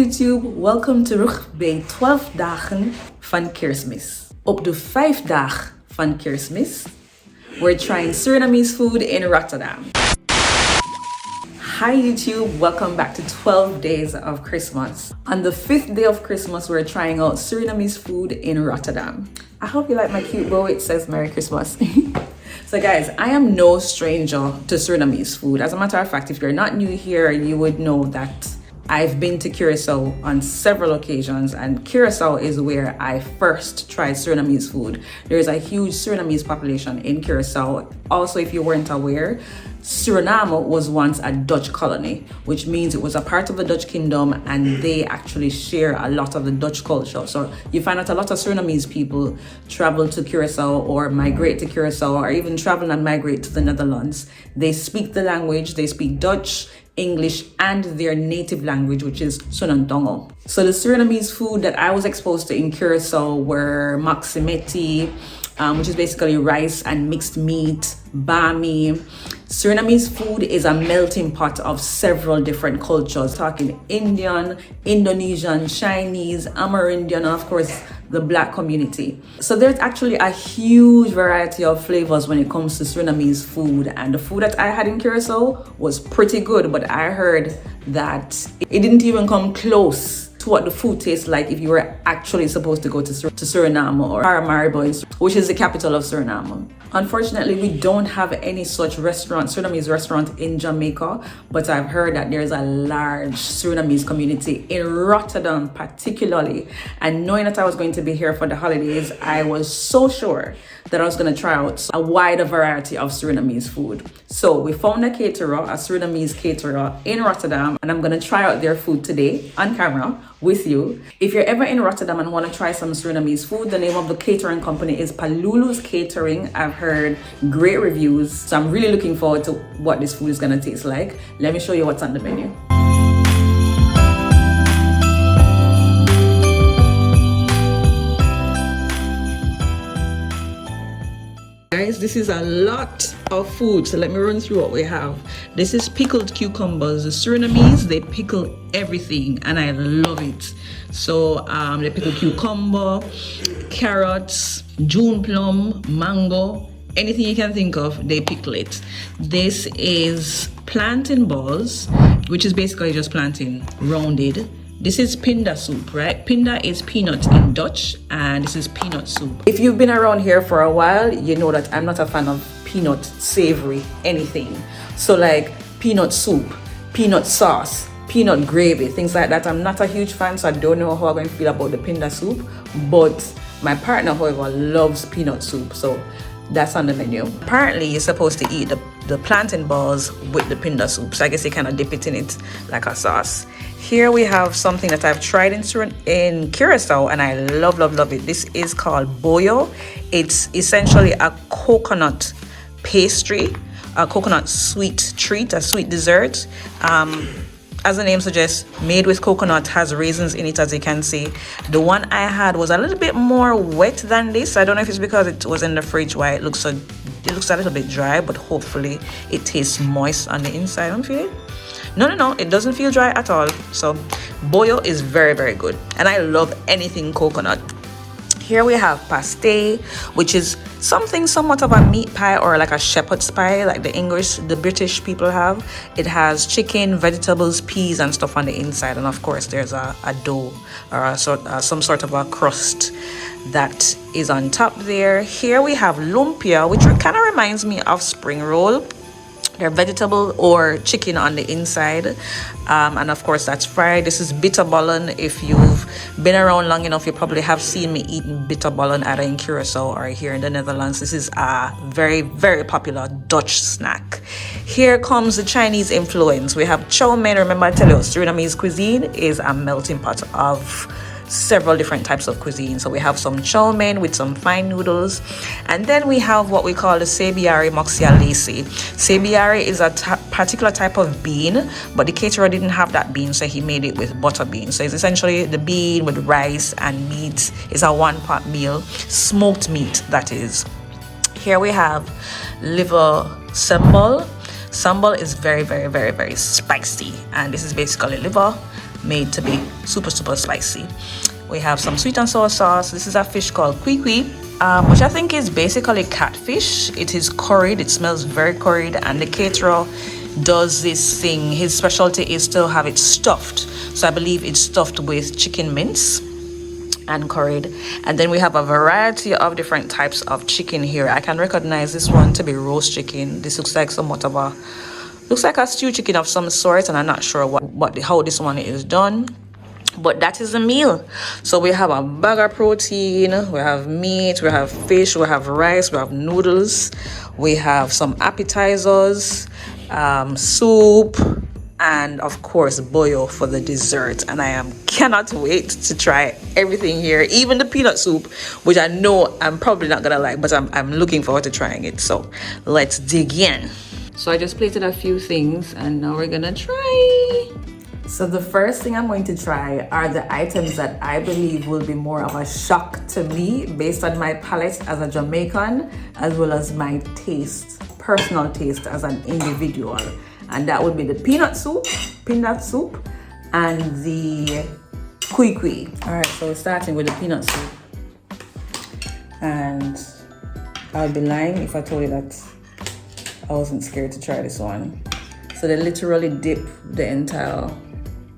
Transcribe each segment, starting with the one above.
YouTube, welkom terug bij 12 dagen van Kerstmis. Op de 5 dagen van Kerstmis, we're trying Surinamese food in Rotterdam. Hi YouTube, welcome back to 12 days of Christmas. On the 5th day of Christmas, we're trying out Surinamese food in Rotterdam. I hope you like my cute bow. It says Merry Christmas. So guys, I am no stranger to Surinamese food. As a matter of fact, if you're not new here, you would know that I've been to Curacao on several occasions, and Curacao is where I first tried Surinamese food. There is a huge Surinamese population in Curacao. Also, if you weren't aware, Surinam was once a Dutch colony, which means it was a part of the Dutch kingdom, and they actually share a lot of the Dutch culture. So you find that a lot of Surinamese people travel to Curacao or migrate to Curacao, or even travel and migrate to the Netherlands. They speak the language, they speak Dutch, English, and their native language, which is Sunantongo. So the Surinamese food that I was exposed to in Curacao were maksimeti, which is basically rice and mixed meat, bami. Surinamese food is a melting pot of several different cultures, talking Indian, Indonesian, Chinese, Amerindian, and of course the Black community. So there's actually a huge variety of flavors when it comes to Surinamese food, and the food that I had in Curacao was pretty good, but I heard that it didn't even come close to what the food tastes like if you were actually supposed to go to Surinam or Paramaribo, which is the capital of Suriname. Unfortunately, we don't have any such restaurant, Surinamese restaurant in Jamaica, but I've heard that there's a large Surinamese community in Rotterdam particularly. And knowing that I was going to be here for the holidays, I was so sure that I was going to try out a wider variety of Surinamese food. So we found a caterer, a Surinamese caterer in Rotterdam, and I'm going to try out their food today on camera with you. If you're ever in Rotterdam and want to try some Surinamese food, the name of the catering company is Palulu's Catering. I've heard great reviews, so I'm really looking forward to what this food is going to taste like. Let me show you what's on the menu. Guys, this is a lot of food, so let me run through what we have. This is pickled cucumbers. The Surinamese, they pickle everything, and I love it. So they pickle cucumber, carrots, June plum, mango, anything you can think of, they pickle it. This is plantain balls, which is basically just plantain rounded. This is Pinda Soep, right? Pinda is peanut in Dutch, and this is peanut soup. If you've been around here for a while, you know that I'm not a fan of peanut savory anything. So like peanut soup, peanut sauce, peanut gravy, things like that. I'm not a huge fan, so I don't know how I'm going to feel about the Pinda soup. But my partner, however, loves peanut soup, so that's on the menu. Apparently, you're supposed to eat the plantain balls with the Pinda soup, so I guess you kind of dip it in it like a sauce. Here we have something that I've tried in Curacao, and I love it. This is called Bojo. It's essentially a coconut pastry, a coconut sweet treat, a sweet dessert. As the name suggests, made with coconut, has raisins in it, as you can see. The one I had was a little bit more wet than this. I don't know if it's because it was in the fridge why it looks a little bit dry, but hopefully it tastes moist on the inside. Don't feel it? No, it doesn't feel dry at all. So Bojo is very good, and I love anything coconut. Here we have pastei, which is something somewhat of a meat pie or like a shepherd's pie, like the British people have. It has chicken, vegetables, peas, and stuff on the inside, and of course there's a dough or some sort of a crust that is on top there. Here we have lumpia, which kind of reminds me of spring roll. They're vegetable or chicken on the inside, and of course that's fried. This is bitterballen. If you've been around long enough, you probably have seen me eating bitterballen either in Curacao or here in the Netherlands. This is a very popular Dutch snack. Here comes the Chinese influence. We have chow mein. Remember, I tell you, Surinamese cuisine is a melting pot of several different types of cuisine. So we have some chow mein with some fine noodles, and then we have what we call the Sebijari Moksi Alesi. Sebijari is a particular type of bean, but the caterer didn't have that bean, so he made it with butter beans. So it's essentially the bean with rice and meat. It's a one-pot meal, smoked meat that is. Here we have liver sambal. Sambal is very spicy, and this is basically liver made to be super spicy. We have some sweet and sour sauce. This is a fish called Kwie Kwie, which I think is basically catfish. It is curried, it smells very curried, and the caterer does this thing. His specialty is to have it stuffed. So I believe it's stuffed with chicken mince and curried. And then we have a variety of different types of chicken here. I can recognize this one to be roast chicken. This looks like somewhat of a, looks like a stew chicken of some sort, and I'm not sure how this one is done. But that is the meal. So we have a bag of protein, we have meat, we have fish, we have rice, we have noodles, we have some appetizers, soup, and of course bojo for the dessert. And I cannot wait to try everything here, even the peanut soup, which I know I'm probably not gonna like, but I'm looking forward to trying it. So let's dig in. So I just plated a few things and now we're gonna try. So the first thing I'm going to try are the items that I believe will be more of a shock to me based on my palate as a Jamaican, as well as my taste, personal taste as an individual. And that would be the peanut soup, Pinda Soep, and the Kwie Kwie. All right, so we're starting with the peanut soup. And I'll be lying if I told you that I wasn't scared to try this one. So they literally dip the entire,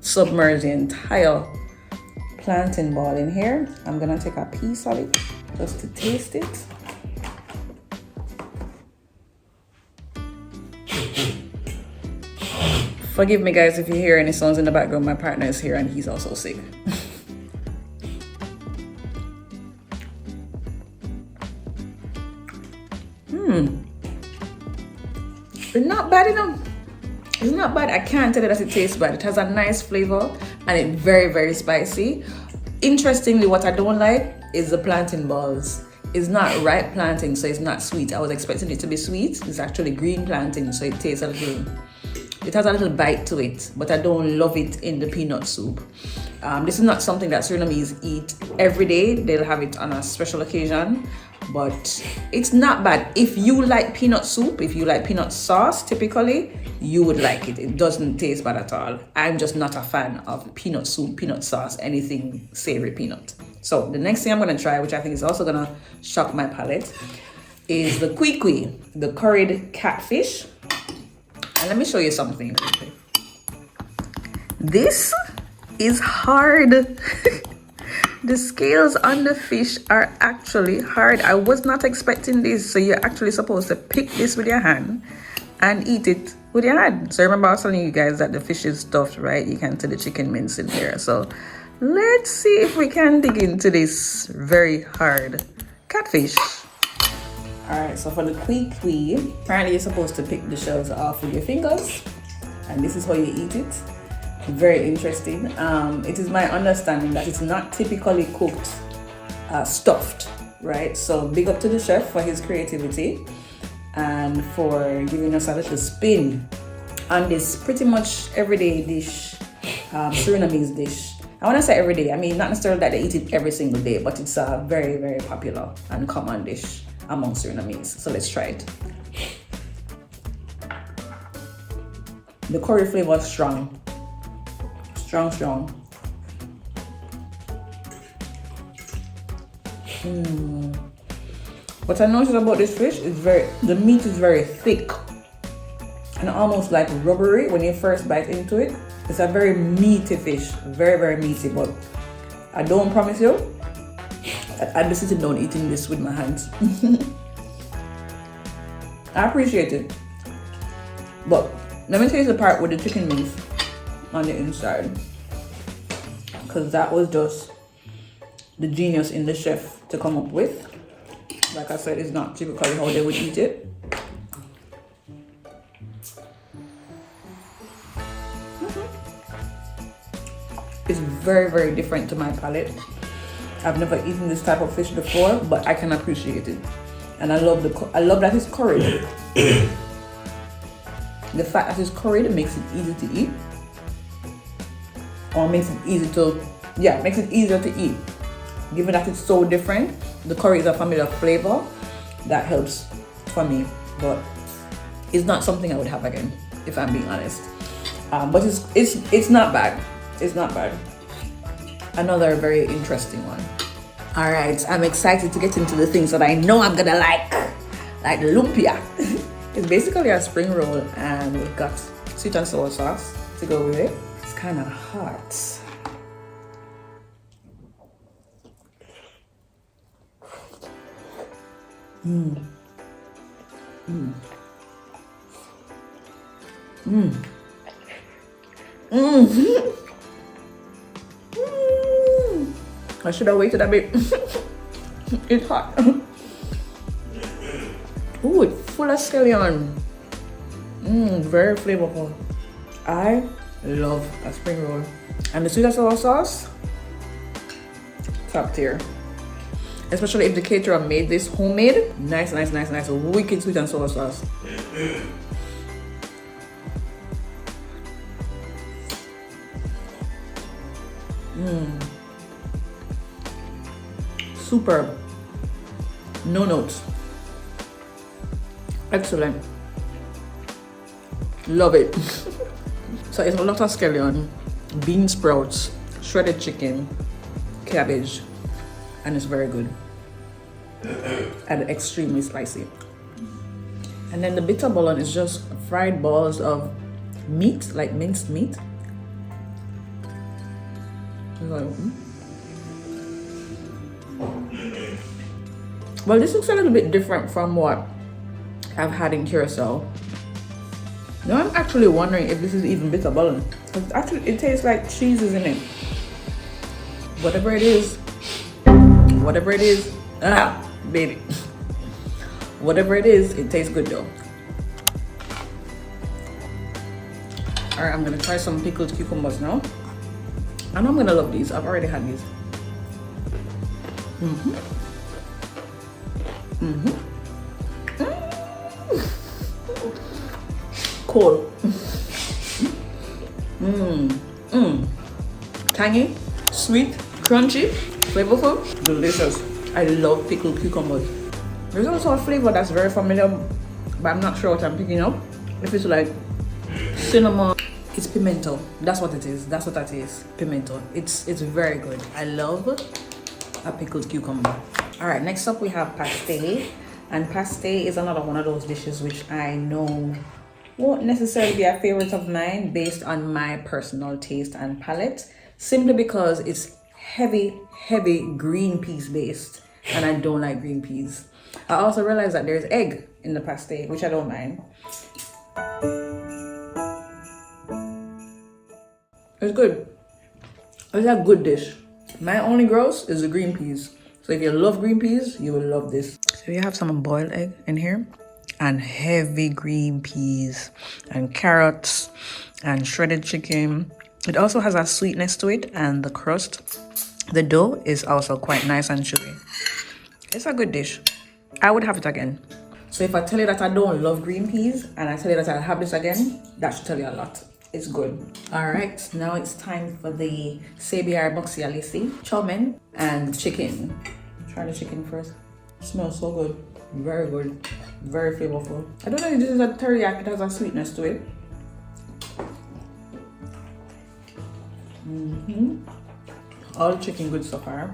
submerge the entire plantain ball in here. I'm gonna take a piece of it just to taste it. Forgive me guys if you hear any sounds in the background. My partner is here and he's also sick. It's not bad enough. It's not bad. I can't tell you that it tastes bad. It has a nice flavor and it's very spicy. Interestingly, what I don't like is the plantain balls. It's not ripe plantain, so it's not sweet. I was expecting it to be sweet. It's actually green plantain, so it tastes a little, it has a little bite to it, but I don't love it in the peanut soup. This is not something that Surinamese eat every day. They'll have it on a special occasion, but it's not bad. If you like peanut soup, if you like peanut sauce, typically, you would like it. It doesn't taste bad at all. I'm just not a fan of peanut soup, peanut sauce, anything savory peanut. So the next thing I'm gonna try, which I think is also gonna shock my palate, is the Kwie Kwie, the curried catfish. And let me show you something. This is hard. The scales on the fish are actually hard. I was not expecting this. So you're actually supposed to pick this with your hand and eat it with your hand. So remember I was telling you guys that the fish is stuffed, right? You can see the chicken mince in here. So let's see if we can dig into this very hard catfish. All right, so for the Kwie Kwie, apparently you're supposed to pick the shells off with your fingers, and this is how you eat it. Very interesting. It is my understanding that it's not typically cooked stuffed, right? So big up to the chef for his creativity and for giving us a little spin on this pretty much everyday dish, Surinamese dish. I want to say every day. I mean, not necessarily that they eat it every single day, but it's a very popular and common dish among Surinamese. So let's try it. The curry flavor is strong. Strong. What I noticed about this fish is the meat is very thick and almost like rubbery when you first bite into it. It's a very meaty fish, very meaty, but I don't promise you I'd be sitting down eating this with my hands. I appreciate it, but let me taste the part with the chicken mince on the inside, because that was just the genius in the chef to come up with. Like I said, it's not typically how they would eat it. It's very different to my palate. I've never eaten this type of fish before, but I can appreciate it, and I love that it's curried. The fact that it's curried makes it easy to eat, or makes it easier to eat. Given that it's so different, the curry is a familiar flavor that helps for me, but it's not something I would have again, if I'm being honest. But it's not bad. It's not bad. Another very interesting one. All right, I'm excited to get into the things that I know I'm gonna like lumpia. It's basically a spring roll, and we've got sweet and sour sauce to go with it. It's kind of hot. I should have waited a bit. It's hot. Ooh, it's full of scallion. Very flavorful. I love a spring roll. And the sweet and sour sauce, top tier. Especially if the caterer made this homemade. Nice. Wicked sweet and sour sauce. Superb. No notes. Excellent. Love it. So it's a lot of scallion, bean sprouts, shredded chicken, cabbage, and it's very good. And extremely spicy. And then the bitter bouillon is just fried balls of meat, like minced meat. Well, this looks a little bit different from what I've had in Curacao. Now I'm actually wondering if this is even bitter bouillon. Actually, it tastes like cheese, isn't it? Whatever it is, baby. Whatever it is, it tastes good though. All right, I'm gonna try some pickled cucumbers now. And I'm gonna love these. I've already had these. Cool. Tangy, sweet, crunchy, flavorful, delicious. I love pickled cucumbers. There's also a flavor that's very familiar, but I'm not sure what I'm picking up. If it's like cinnamon, it's pimento. That's what it is. That's what that is. Pimento. It's very good. I love a pickled cucumber. All right, next up we have pastei. And pastei is another one of those dishes which I know won't necessarily be a favorite of mine based on my personal taste and palate, simply because it's heavy green peas based, and I don't like green peas. I also realized that there's egg in the pastei, which I don't mind. It's good. It's a good dish. My only gross is the green peas. So if you love green peas, you will love this. So you have some boiled egg in here, and heavy green peas, and carrots, and shredded chicken. It also has a sweetness to it, and the crust, the dough is also quite nice and chewy. It's a good dish. I would have it again. So if I tell you that I don't love green peas, and I tell you that I'll have this again, that should tell you a lot. It's good. All right, now it's time for the Sebijari Moksi Alesi, chow mein, and chicken. Try the chicken first. It smells so good. Very good. Very flavorful. I don't know if this is a teriyaki. It has a sweetness to it. All chicken good so far.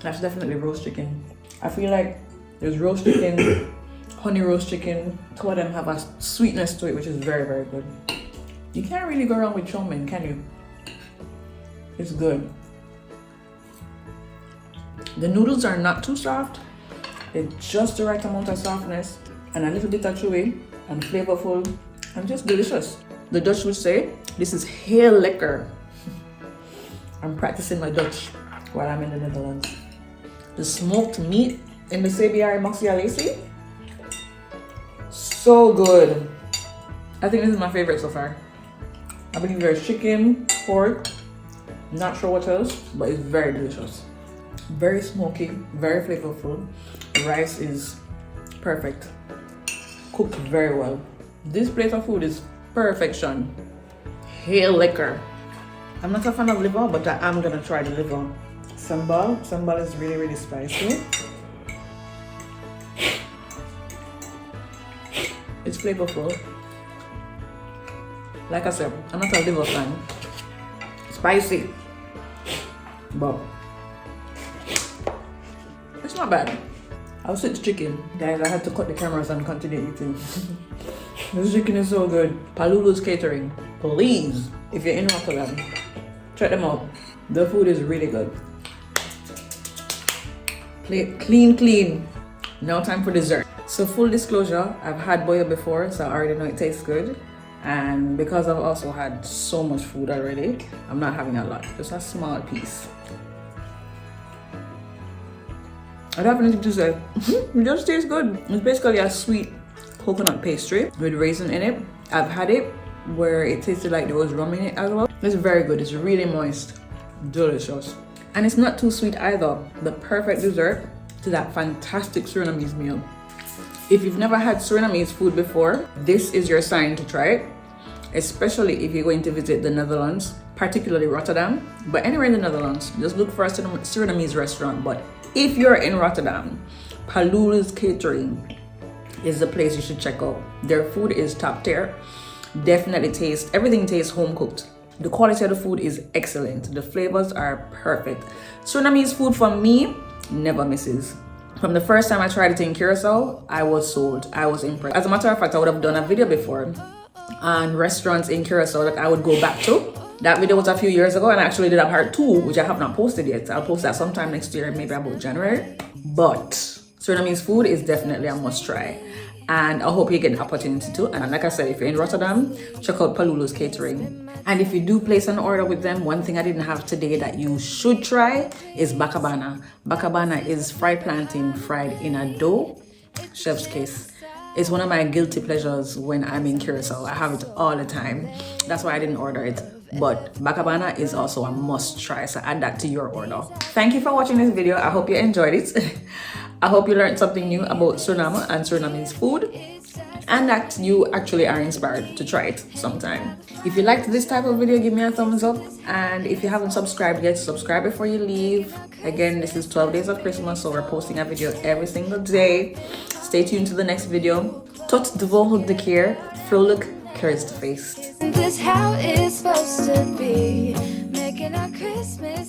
That's definitely roast chicken. I feel like there's roast chicken, honey roast chicken. Two of them have a sweetness to it, which is very good. You can't really go wrong with chow mein, can you? It's good. The noodles are not too soft. It's just the right amount of softness and a little bit of chewy and flavorful and just delicious. The Dutch would say this is heel lekker. I'm practicing my Dutch while I'm in the Netherlands. The smoked meat in the Sebijari Moksi Alesi, so good. I think this is my favorite so far. I believe there's chicken, pork, not sure what else, but it's very delicious. Very smoky, very flavorful. The rice is perfect, cooked very well. This plate of food is perfection. Heel lekker. I'm not a fan of liver, but I am gonna try the liver. Sambal is really spicy. It's flavorful. Like I said, I'm not a liver fan. Spicy, but it's not bad. I'll switch chicken. Guys, I had to cut the cameras and continue eating. This chicken is so good. Palulu's Catering. Please, if you're in Rotterdam, check them out. The food is really good. Plate clean, clean. Now time for dessert. So full disclosure, I've had Bojo before, so I already know it tastes good. And because I've also had so much food already, I'm not having a lot, just a small piece. I don't have anything to say. It just tastes good. It's basically a sweet coconut pastry with raisin in it. I've had it where it tasted like there was rum in it as well. It's very good. It's really moist, delicious. And it's not too sweet either. The perfect dessert to that fantastic Surinamese meal. If you've never had Surinamese food before, this is your sign to try it, especially if you're going to visit the Netherlands, particularly Rotterdam. But anywhere in the Netherlands, just look for a Surinamese restaurant. But if you're in Rotterdam, Palulu's Catering is the place you should check out. Their food is top tier. Definitely everything tastes home cooked. The quality of the food is excellent. The flavors are perfect. Surinamese food for me never misses. From the first time I tried it in Curacao, I was sold. I was impressed. As a matter of fact, I would have done a video before on restaurants in Curacao that I would go back to. That video was a few years ago, and I actually did a part 2, which I have not posted yet. I'll post that sometime next year, maybe about January. But Surinamese food is definitely a must try. And I hope you get an opportunity to. And like I said, if you're in Rotterdam, check out Palulu's Catering. And if you do place an order with them, one thing I didn't have today that you should try is bakabana. Bakabana is fried plantain fried in a dough. Chef's kiss. It's one of my guilty pleasures when I'm in Curacao. I have it all the time. That's why I didn't order it. But bakabana is also a must try, so add that to your order. Thank you for watching this video. I hope you enjoyed it. I hope you learned something new about Suriname and Surinamese food, and that you actually are inspired to try it sometime. If you liked this type of video, give me a thumbs up, and if you haven't subscribed yet, subscribe before you leave. Again, this is 12 days of Christmas, so we're posting a video every single day. Stay tuned to the next video. Tot de volgende keer. Vrolijk kerstfeest. This how it's supposed to be, making our Christmas